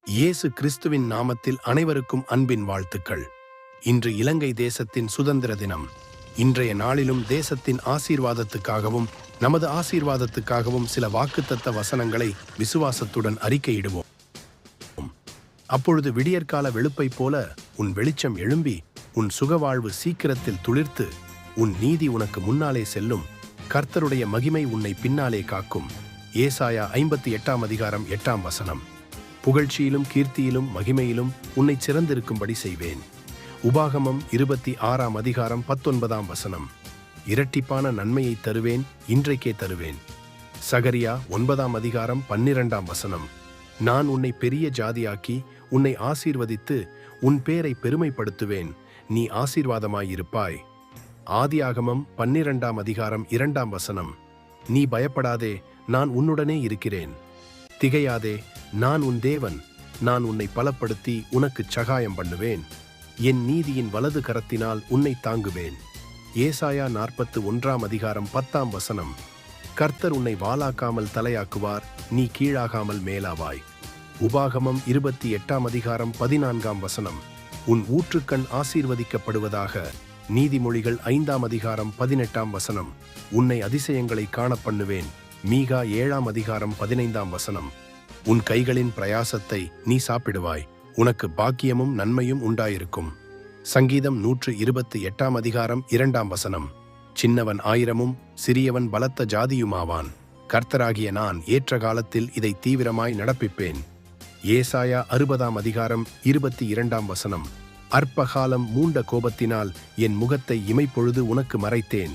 இயேசு கிறிஸ்துவின் நாமத்தில் அனைவருக்கும் அன்பின் வாழ்த்துக்கள். இன்று இலங்கை தேசத்தின் சுதந்திர தினம். இன்றைய நாளிலும் தேசத்தின் ஆசீர்வாதத்துக்காகவும் நமது ஆசீர்வாதத்துக்காகவும் சில வாக்குத்தத்த வசனங்களை விசுவாசத்துடன் அறிக்கையிடுவோம். அப்பொழுது விடியற்கால வெளுப்பைப் போல உன் வெளிச்சம் எழும்பி உன் சுகவாழ்வு சீக்கிரத்தில் துளிர்த்து உன் நீதி உனக்கு முன்னாலே செல்லும். கர்த்தருடைய மகிமை உன்னை பின்னாலே காக்கும். ஏசாயா 58:8. புகழ்ச்சியிலும் கீர்த்தியிலும் மகிமையிலும் உன்னை சிறந்திருக்கும்படி செய்வேன். உபாகமம் 26:19. இரட்டிப்பான நன்மையை தருவேன், இன்றைக்கே தருவேன். சகரியா 9:12. நான் உன்னை பெரிய ஜாதியாக்கி உன்னை ஆசீர்வதித்து உன் பேரை பெருமைப்படுத்துவேன், நீ ஆசீர்வாதமாயிருப்பாய். ஆதியாகமம் 12:2. நீ பயப்படாதே, நான் உன்னுடனே இருக்கிறேன். திகையாதே, நான் உன் தேவன். நான் உன்னை பலப்படுத்தி உனக்குச் சகாயம் பண்ணுவேன். என் நீதியின் வலது கரத்தினால் உன்னை தாங்குவேன். ஏசாயா 41:10. கர்த்தர் உன்னை வாலாக்காமல் தலையாக்குவார், நீ கீழாகாமல் மேலாவாய். உபாகமம் 28:14. உன் ஊற்றுக்கண் ஆசீர்வதிக்கப்படுவதாக. நீதிமொழிகள் 5:18. உன்னை அதிசயங்களை காண பண்ணுவேன். மீகா 7:15. உன் கைகளின் பிரயாசத்தை நீ சாப்பிடுவாய், உனக்கு பாக்கியமும் நன்மையும் உண்டாயிருக்கும். சங்கீதம் 128:2. சின்னவன் 1000 சிறியவன் பலத்த ஜாதியுமாவான். கர்த்தராகிய நான் ஏற்ற காலத்தில் இதை தீவிரமாய் நடப்பிப்பேன். ஏசாயா 60:22. அற்பகாலம் மூண்ட கோபத்தினால் என் முகத்தை இமைப்பொழுது உனக்கு மறைத்தேன்.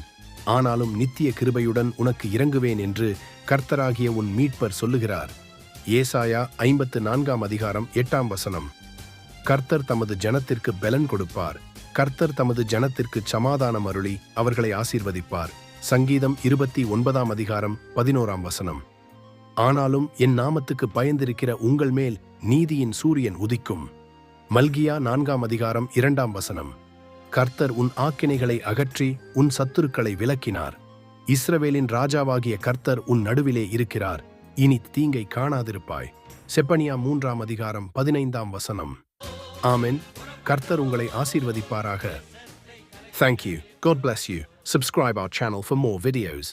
ஆனாலும் நித்திய கிருபையுடன் உனக்கு இறங்குவேன் என்று கர்த்தராகிய உன் மீட்பர் சொல்லுகிறார். ஏசாயா 54:8. கர்த்தர் தமது ஜனத்திற்கு பெலன் கொடுப்பார். கர்த்தர் தமது ஜனத்திற்கு சமாதானம் அருளி அவர்களை ஆசீர்வதிப்பார். சங்கீதம் 29:11. ஆனாலும் என் நாமத்துக்கு பயந்திருக்கிற உங்கள் மேல் நீதியின் சூரியன் உதிக்கும். மல்கியா 4:2. கர்த்தர் உன் ஆக்கினைகளை அகற்றி உன் சத்துருக்களை விலக்கினார். இஸ்ரவேலின் ராஜாவாகிய கர்த்தர் உன் நடுவிலே இருக்கிறார், இனி தீங்கை காணாதிருப்பாய். செப்பனியா 3:15. ஆமென். கர்த்தர் உங்களை ஆசீர்வதிப்பாராக. Thank you. God bless you. Subscribe our channel for more videos.